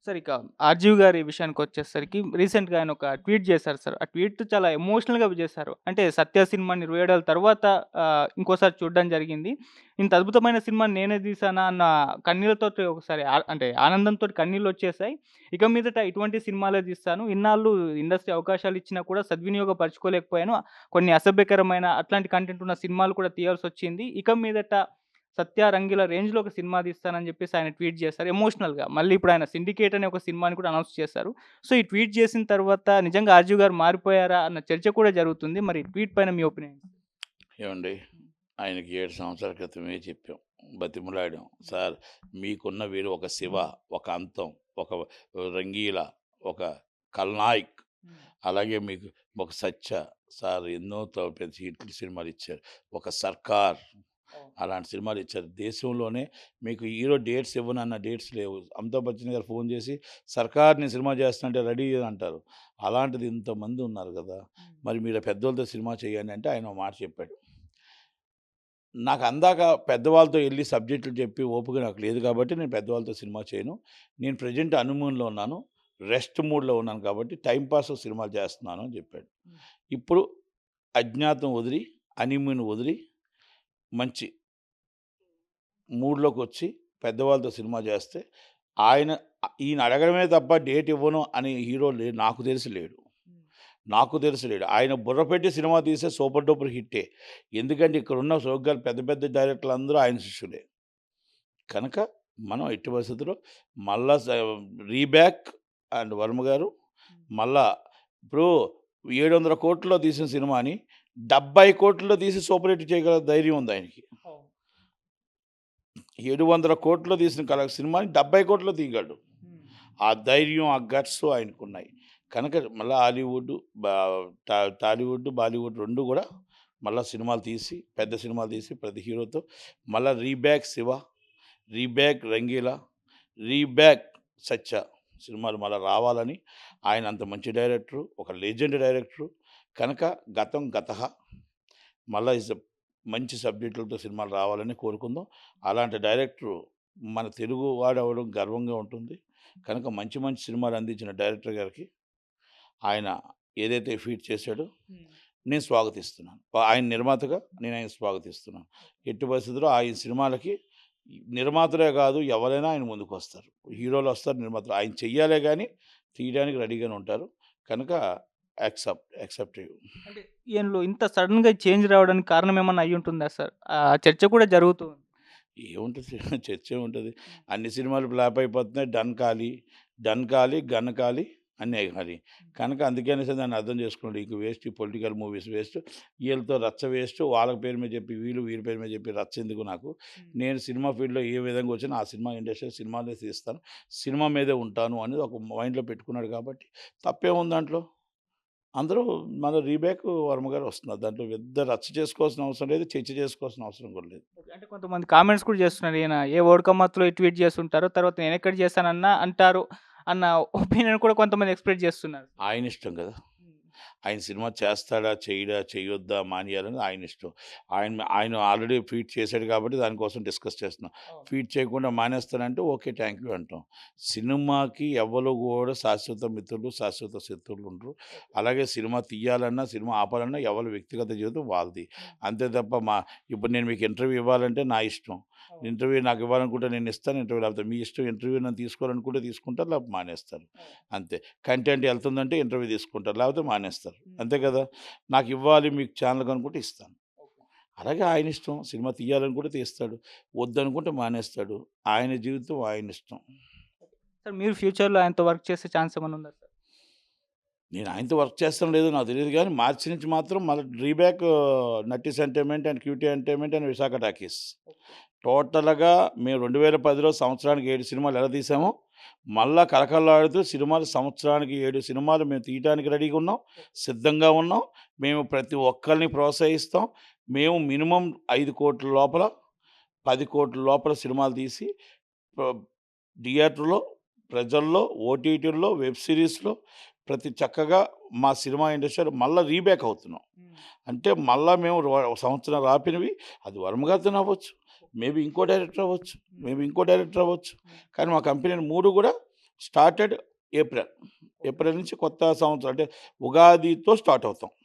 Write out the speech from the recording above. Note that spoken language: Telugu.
సార్ ఇక 'ఆర్జీవి' గారి విషయానికొచ్చేసరికి రీసెంట్‌గా ఆయన ఒక ట్వీట్ చేశారు సార్. ఆ ట్వీట్ చాలా ఎమోషనల్‌గా చేశారు. అంటే 'సత్య' సినిమాని 20 ఏళ్ల తర్వాత ఇంకోసారి చూడడం జరిగింది. ఇంత అద్భుతమైన సినిమాని నేనే తీశానా అన్న కన్నీళ్లతోటి ఒకసారి అంటే ఆనందంతోటి కన్నీళ్లొచ్చేసాయి. ఇక మీదట ఇటువంటి సినిమాలే తీస్తాను. ఇన్నాళ్ళు ఇండస్ట్రీ అవకాశాలు ఇచ్చినా కూడా సద్వినియోగపరుచుకోలేకపోయాను. కొన్ని అసభ్యకరమైన అట్లాంటి కంటెంట్ ఉన్న సినిమాలు కూడా తీయాల్సొచ్చింది. ఇక మీదట 'సత్య రంగీలా' రేంజ్‌లో ఒక సినిమా తీస్తానని చెప్పేసి ఆయన ట్వీట్ చేశారు ఎమోషనల్‌గా. మళ్ళీ ఇప్పుడు ఆయన 'సిండికేట్' అనే ఒక సినిమాని కూడా అనౌన్స్ చేశారు. సో, ఈ ట్వీట్ చేసిన తర్వాత నిజంగా 'ఆర్జీవి' గారు మారిపోయారా అన్న చర్చ కూడా జరుగుతుంది. మరి ఈ ట్వీట్ పైన మీ ఒపీనియన్? ఏవండి, ఆయనకి 7 సంవత్సరాల క్రితమే చెప్పాం. బతిమలాడాం. సార్, మీకున్న వీరు ఒక 'శివ', ఒక 'అంతం', ఒక 'రంగీల', ఒక 'ఖల్నాయక్', అలాగే మీకు ఒక 'సత్య'. సార్ ఎన్నో పెద్ద హిట్లు సినిమాలిచ్చారు. ఒక 'సర్కార్' అలాంటి సినిమాలిచ్చారు. దేశంలోనే మీకు హీరో డేట్స్ ఇవ్వనన్న డేట్స్ లేవు. అమితాబ్ బచ్చన్ గారు ఫోను చేసి 'సర్కార్' నేను సినిమా చేస్తున్నా రెడీ అంటారు. అలాంటిది ఇంతమంది ఉన్నారు గదా! మరి మీరు పెద్దోళ్ళతో సినిమా చేయండి అంటే ఆయన ఓ మాట చెప్పాడు. నాకు అందాక పెద్దవాళ్ళతో ఎళ్లి సబ్జెక్టులు చెప్పి ఓపిక నాకు లేదు కాబట్టి నేను పెద్దవాళ్ళతో సినిమా చేయను. నేను ప్రెజెంట్ హనీమూన్‌లో ఉన్నాను. రెస్ట్ మూడ్‌లో ఉన్నాను కాబట్టి టైమ్ పాస్ సినిమాలు చేస్తున్నాను అని చెప్పాడు. ఇప్పుడు 'అజ్ఞాతం' వదిలి, హనీమూన్ వదిలి మంచి మూడ్‌లోకొచ్చి పెద్దవాళ్ళతో సినిమా చేస్తే ఆయన ఈయన అడగడమే తప్ప డేట్ ఇవ్వను అనే హీరో నాకు తెలిసి లేడు. నాకు తెలిసి లేడు. ఆయన బుర్ర పెట్టి సినిమా తీస్తే సూపర్ డూపర్ హిట్టే. ఎందుకంటే ఇక్కడున్న సోగ్గాలు పెద్ద పెద్ద డైరెక్టర్లందరూ ఆయన శిష్యులే. కనుక మనం ఎట్టి పరిస్థితుల్లో మళ్ళా 'రీబ్యాక్' అండ్ వర్మ గారు మళ్ళా ఇప్పుడు 700,00,00,000లో తీసిన సినిమాని 70,00,00,000లో తీసి సూపర్ హిట్ చేయగల ధైర్యం ఉంది ఆయనకి. 700,00,00,000లో తీసిన సినిమాని 70,00,00,000లో తీయగలడు. ఆ ధైర్యం, ఆ గట్స్ ఆయనకున్నాయి. కనుక మళ్ళా హాలీవుడ్, బా టాలీవుడ్, బాలీవుడ్ 2 గూడా మళ్ళా సినిమాలు తీసి, పెద్ద సినిమాలు తీసి ప్రతి హీరోతో మళ్ళా 'రీబ్యాక్ శివ', 'రీబ్యాక్ రంగీలా', 'రీబ్యాక్ సత్య' సినిమాలు మళ్ళా రావాలని ఆయన అంత మంచి డైరెక్టరు, ఒక లెజెండ్ డైరెక్టరు. కనుక గతం గతః మళ్ళా మంచి సబ్జెక్టులతో సినిమాలు రావాలని కోరుకుందాం. అలాంటి డైరెక్టరు మన తెలుగు వాడవ్వడం గర్వంగా ఉంటుంది. కనుక మంచి మంచి సినిమాలు అందించిన డైరెక్టర్ గారికి ఆయన ఏదైతే ఫీట్ చేశాడో నేను స్వాగతిస్తున్నాను. ఆయన నిర్మాతగా నేను ఆయన స్వాగతిస్తున్నాను. ఎట్టి పరిస్థితుల్లో ఆయన సినిమాలకి నిర్మాతలే కాదు ఎవరైనా ఆయన ముందుకొస్తారు. హీరోలొస్తారు, నిర్మాతలు. ఆయన చెయ్యాలే గానీ తీయడానికి రెడీగానే ఉంటారు. కనుక యాక్సెప్టివ్. అంటే ఈయనలో ఇంత సడెన్‌గా చేంజ్ రావడానికి కారణం ఏమన్నా అయ్యుంటుందా సార్? చర్చ కూడా జరుగుతూ ఉంది. ఏముంటది చర్చేముంటది. అన్ని సినిమాలు ఫ్లాప్ అయిపోతున్నాయి. డన్ ఖాళీ, గన్ ఖాళీ అన్నీ ఖాళీ. కనుక అందుకనేసి దాన్ని అర్థం చేసుకున్నాడు. ఇక వేస్ట్ ఈ పొలిటికల్ మూవీస్ వేస్ట్. ఈళ్ళతో రచ్చ వేస్ట్. వాళ్ళ పేరు మీద చెప్పి వీళ్ళ పేరు మీద చెప్పి రచ్చ ఎందుకు నాకు. నేను సినిమా ఫీల్డ్‌లో ఏ విధంగా వచ్చినా ఆ సినిమా ఇండస్ట్రీలో సినిమాలే తీస్తాను. సినిమా మీదే ఉంటాను అనేది ఒక మైండ్‌లో పెట్టుకున్నాడు కాబట్టి తప్పేముంది దాంట్లో. అందరూ మన 'రీబ్యాక్' వర్మ గారు వస్తున్నారు. దాంట్లో పెద్ద రచ్చ చేసుకోవాల్సిన అవసరం లేదు. చర్చ చేసుకోవాల్సిన అవసరం కూడా లేదు. ఓకే. అంటే కొంతమంది కామెంట్స్ కూడా చేస్తున్నారు. ఈయన ఏ ఓడకమ్మత్తులో ట్వీట్ చేసుంటారో తర్వాత నేనెక్కడ చేశానన్నా అంటారు అన్న ఒపీనియన్ కూడా కొంతమంది ఎక్స్‌ప్రెస్ చేస్తున్నారు. ఆయన ఇష్టం కదా! హ్మ్. ఆయన సినిమా చేస్తాడా? చేయడా? చేయొద్దా? మానేయాలనేది ఆయన ఇష్టం. ఆయన ఆల్రెడీ ఫీట్ చేసాడు కాబట్టి దానికోసం డిస్కస్ చేస్తున్నాం. అవును. ఫీట్ చేయకుండా మానేస్తానంటే ఓకే. థాంక్ యూ అంటాం. సినిమాకి ఎవ్వరు గూడా శాశ్వత మిత్రులు, శాశ్వత శత్రువులు ఉండరు. ఓకే. అలాగే సినిమా తీయాలన్నా, సినిమా ఆపాలన్నా ఎవరి వ్యక్తిగత జీవితం వాళ్ళది. హ్మ్. అంతే తప్ప ఇప్పుడు నేను మీకు ఇంటర్వ్యూ ఇవ్వాలంటే నా ఇష్టం. అవును. ఇంటర్వ్యూ నాకు ఇవ్వాలనుకుంటే నేను ఇస్తాను. ఇంటర్వ్యూ లేకపోతే మీ ఇష్టం. ఇంటర్వ్యూ నన్ను తీసుకోవాలనుకుంటే తీసుకుంటారు. లేకపోతే మానేస్తారు. అవును. అంతే. కంటెంట్ ఎళ్తుందంటే ఇంటర్వ్యూ తీసుకుంటారు. లేకపోతే మానేస్తారు. హ్మ్. అంతే కదా! నాకివ్వాలి మీకు ఛానల్ కనుకుంటే ఇస్తాను. ఓకే. అలాగే ఆయనిష్టం. సినిమా తీయాలనుకుంటే తీస్తాడు. వద్దనుకుంటే మానేస్తాడు. ఆయన జీవితం ఆయనిష్టం. సార్ మీరు ఫ్యూచర్‌లో ఆయనతో వర్క్ చేసే ఛాన్స్ ఏమన్నా ఉందా సార్? నేను ఆయనతో వర్క్ చేస్తానో లేదో నాకు తెలీదు గానీ, మార్చి నుంచి మాత్రం మళ్ళీ రీబ్యాక్ 'Natty's entertainment' and 'QT entertainment' and 'Visakha talkies.' Okay. టోటల్‌గా మేము 2010లో సంవత్సరానికి 7 సినిమాలు ఎలా తీసామో, మళ్ళా కళకళలాడుతూ సినిమాలు సంవత్సరానికి 7 సినిమాలు మేము తీయటానికి రెడీగా ఉన్నాం. సిద్ధంగా ఉన్నాం. మేము ప్రతి ఒక్కళ్ళని ప్రోత్సహిస్తాం. మేము మినిమమ్ 5,00,00,000 లోపల, 10,00,00,000 లోపల సినిమాలు తీసి ప థియేటర్‌లో, ప్రజల్లో, ఓటీటీల్లో, వెబ్ సిరీస్‌లో ప్రతి చక్కగా మా సినిమా ఇండస్ట్రీలో మళ్ళా రీబ్యాక్ అవుతున్నాం. హ్మ్. అంటే మళ్ళా మేము సంవత్సరం ఆపినవి అది వర్మ గారితోనే అవ్వచ్చు. మేబీ ఇంకో డైరెక్టర్ అవ్వచ్చు. హ్మ్. మేబీ ఇంకో డైరెక్టర్ అవ్వచ్చు. హ్మ్. కానీ మా కంపెనీలు 3 గూడా స్టార్టెడ్ ఏప్రిల్. ఏప్రిల్ నుంచి కొత్త సంవత్సరం అంటే ఉగాదితో స్టార్ట్ అవుతాం.